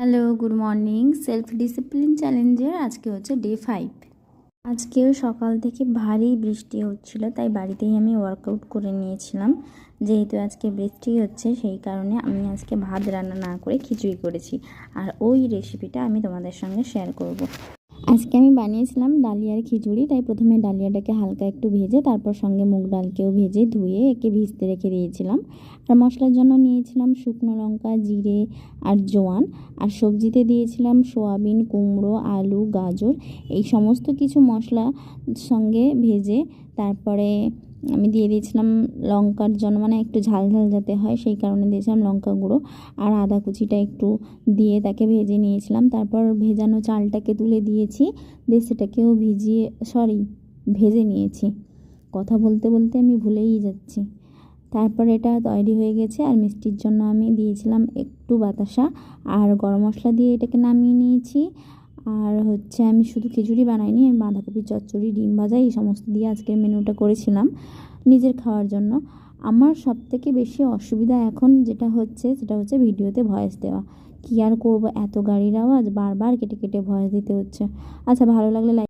Hello, good morning. Self discipline চ্যালেঞ্জের আজকে হচ্ছে ডে 5। আজকেও সকাল থেকে ভারী বৃষ্টি হচ্ছিল, তাই বাড়িতেই আমি ওয়ার্কআউট করে নিয়েছিলাম। যেহেতু আজকে বৃষ্টি হচ্ছে সেই কারণে আমি আজকে ভাত রান্না না করে খিচুড়ি করেছি, আর ওই রেসিপিটা আমি তোমাদের সঙ্গে শেয়ার করব। আজকে আমি বানিয়েছিলাম ডালিয়ার খিচুড়ি। তাই প্রথমে ডালিয়াটাকে হালকা একটু ভেজে তারপর সঙ্গে মুগ ডালকেও ভেজে ধুয়ে একে ভিজতে রেখে দিয়েছিলাম। আর মশলার জন্য নিয়েছিলাম শুকনো লঙ্কা, জিরে আর জোয়ান। আর সবজিতে দিয়েছিলাম সোয়াবিন, কুমড়ো, আলু, গাজর, এই সমস্ত কিছু মশলা সঙ্গে ভেজে তারপরে আমি দিয়ে দিয়েছিলাম লঙ্কার জন্য, মানে একটু ঝাল ঝাল যাতে হয় সেই কারণে দিয়েছিলাম লঙ্কা গুঁড়ো আর আদা কুচিটা একটু দিয়ে তাকে ভেজে নিয়েছিলাম। তারপর ভেজানো চালটাকে তুলে দিয়েছি, দিয়ে সেটাকেও ভেজে নিয়েছি। কথা বলতে বলতে আমি ভুলেই যাচ্ছি। তারপর এটা তৈরি হয়ে গেছে। আর মিষ্টির জন্য আমি দিয়েছিলাম একটু বাতাসা আর গরম মশলা দিয়ে এটাকে নামিয়ে নিয়েছি। আর হচ্ছে আমি শুধু খিচুড়ি বানাইনি, আমি বাঁধাকপি চচ্চড়ি, ডিম ভাজা এই সমস্ত দিয়ে আজকের মেনুটা করেছিলাম নিজের খাওয়ার জন্য। আমার সবথেকে বেশি অসুবিধা এখন যেটা হচ্ছে সেটা হচ্ছে ভিডিওতে ভয়েস দেওয়া। কী আর করবো, এত গাড়ির আওয়াজ, বারবার কেটে কেটে ভয়েস দিতে হচ্ছে। আচ্ছা, ভালো লাগলে লাইক